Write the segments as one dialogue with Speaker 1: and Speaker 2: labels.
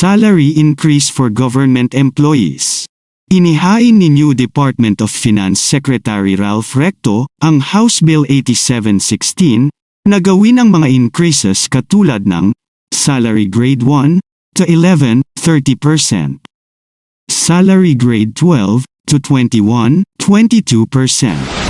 Speaker 1: Salary increase for government employees. Inihain ni new Department of Finance Secretary Ralph Recto ang House Bill 8716 na gawin ang mga increases katulad ng Salary Grade 1 to 11, 30%. Salary Grade 12 to 21, 22%.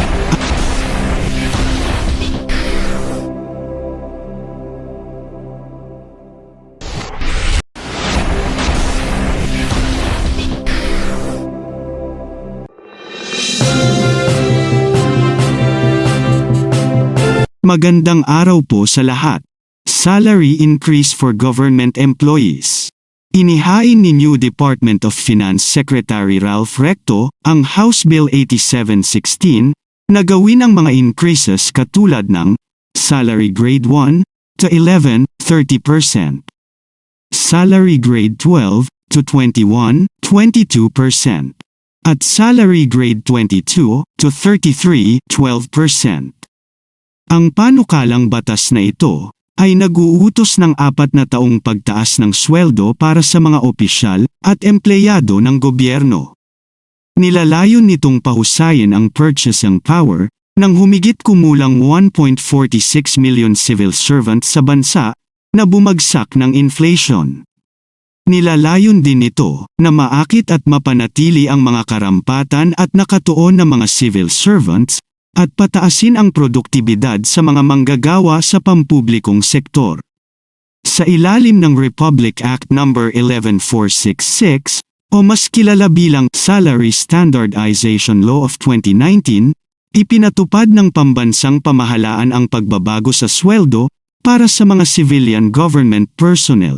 Speaker 1: Magandang araw po sa lahat. Salary increase for government employees. Inihain ni new Department of Finance Secretary Ralph Recto ang House Bill 8716 na gawin ang mga increases katulad ng Salary Grade 1 to 11, 30%. Salary Grade 12 to 21, 22%. At Salary Grade 22 to 33, 12%. Ang panukalang batas na ito ay nag-uutos ng 4 na taong pagtaas ng sweldo para sa mga opisyal at empleyado ng gobyerno. Nilalayon nitong pahusayin ang purchasing power ng humigit kumulang 1.46 million civil servants sa bansa na bumagsak ng inflation. Nilalayon din nito na maakit at mapanatili ang mga karampatan at nakatuon na mga civil servants at pataasin ang produktibidad sa mga manggagawa sa pampublikong sektor. Sa ilalim ng Republic Act No. 11466 o mas kilala bilang Salary Standardization Law of 2019, ipinatupad ng pambansang pamahalaan ang pagbabago sa sweldo para sa mga civilian government personnel.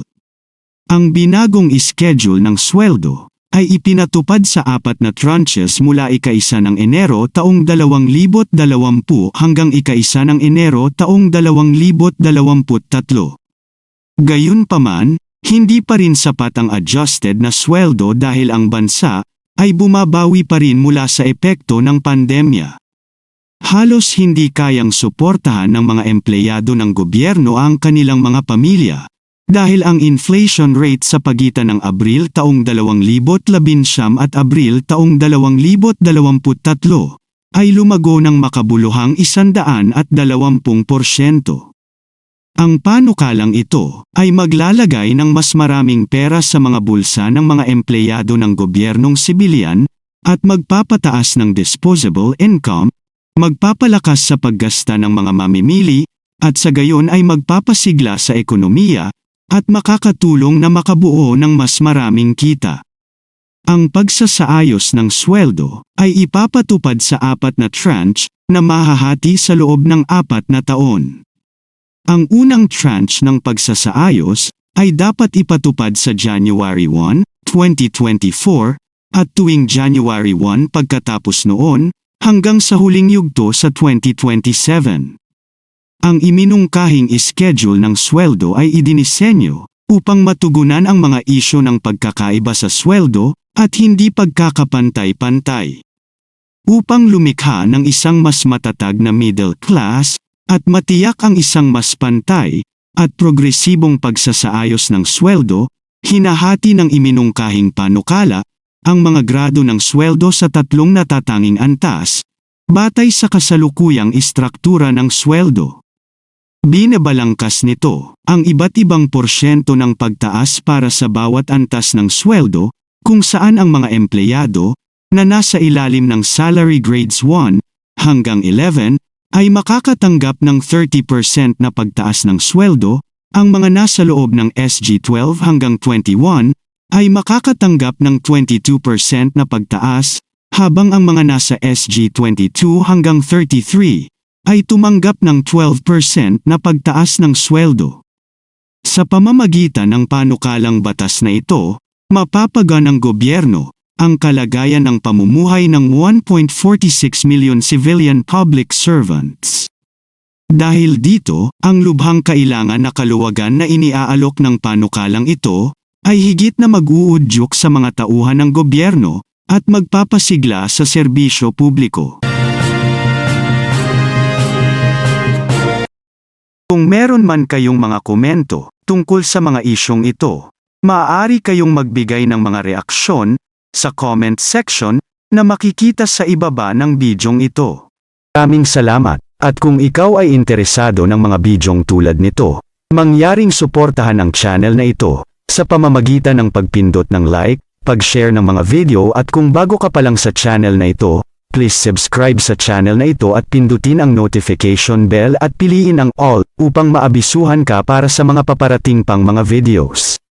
Speaker 1: Ang binagong schedule ng sweldo ay ipinatupad sa 4 na tranches mula ika-1 ng Enero taong 2020 hanggang ika-1 ng Enero taong 2023. Gayunpaman, hindi pa rin sapat ang adjusted na sweldo dahil ang bansa ay bumabawi pa rin mula sa epekto ng pandemya. Halos hindi kayang suportahan ng mga empleyado ng gobyerno ang kanilang mga pamilya. Dahil ang inflation rate sa pagitan ng Abril taong 2019 at Abril taong 2023 ay lumago ng makabuluhang 120%. Ang panukalang ito ay maglalagay ng mas maraming pera sa mga bulsa ng mga empleyado ng gobyernong sibilyan at magpapataas ng disposable income, magpapalakas sa paggasta ng mga mamimili, at sa gayon ay magpapasigla sa ekonomiya at makakatulong na makabuo ng mas maraming kita. Ang pagsasaayos ng sweldo ay ipapatupad sa 4 na tranche na mahahati sa loob ng 4 na taon. Ang unang tranche ng pagsasaayos ay dapat ipatupad sa January 1, 2024 at tuwing January 1 pagkatapos noon hanggang sa huling yugto sa 2027. Ang iminungkahing schedule ng sweldo ay idinisenyo upang matugunan ang mga isyu ng pagkakaiba sa sweldo at hindi pagkakapantay-pantay. Upang lumikha ng isang mas matatag na middle class at matiyak ang isang mas pantay at progresibong pagsasaayos ng sweldo, hinahati ng iminungkahing panukala ang mga grado ng sweldo sa 3 natatanging antas, batay sa kasalukuyang istruktura ng sweldo. Binabalangkas nito ang iba't ibang porsyento ng pagtaas para sa bawat antas ng sweldo kung saan ang mga empleyado na nasa ilalim ng Salary Grades 1 hanggang 11 ay makakatanggap ng 30% na pagtaas ng sweldo, ang mga nasa loob ng SG 12 hanggang 21 ay makakatanggap ng 22% na pagtaas, habang ang mga nasa SG 22 hanggang 33 ay tumanggap ng 12% na pagtaas ng sweldo. Sa pamamagitan ng panukalang batas na ito, mapapagaan ng gobyerno ang kalagayan ng pamumuhay ng 1.46 million civilian public servants. Dahil dito, ang lubhang kailangan na kaluwagan na iniaalok ng panukalang ito ay higit na mag-uudyok sa mga tauhan ng gobyerno at magpapasigla sa serbisyo publiko. Kung meron man kayong mga komento tungkol sa mga isyong ito, Maaari kayong magbigay ng mga reaksyon sa comment section na makikita sa ibaba ng bidyong ito. Maraming salamat, at kung ikaw ay interesado ng mga bidyong tulad nito, mangyaring suportahan ang channel na ito sa pamamagitan ng pagpindot ng like, pag-share ng mga video at kung bago ka pa lang sa channel na ito, please subscribe sa channel na ito at pindutin ang notification bell at piliin ang all upang maabisuhan ka para sa mga paparating pang mga videos.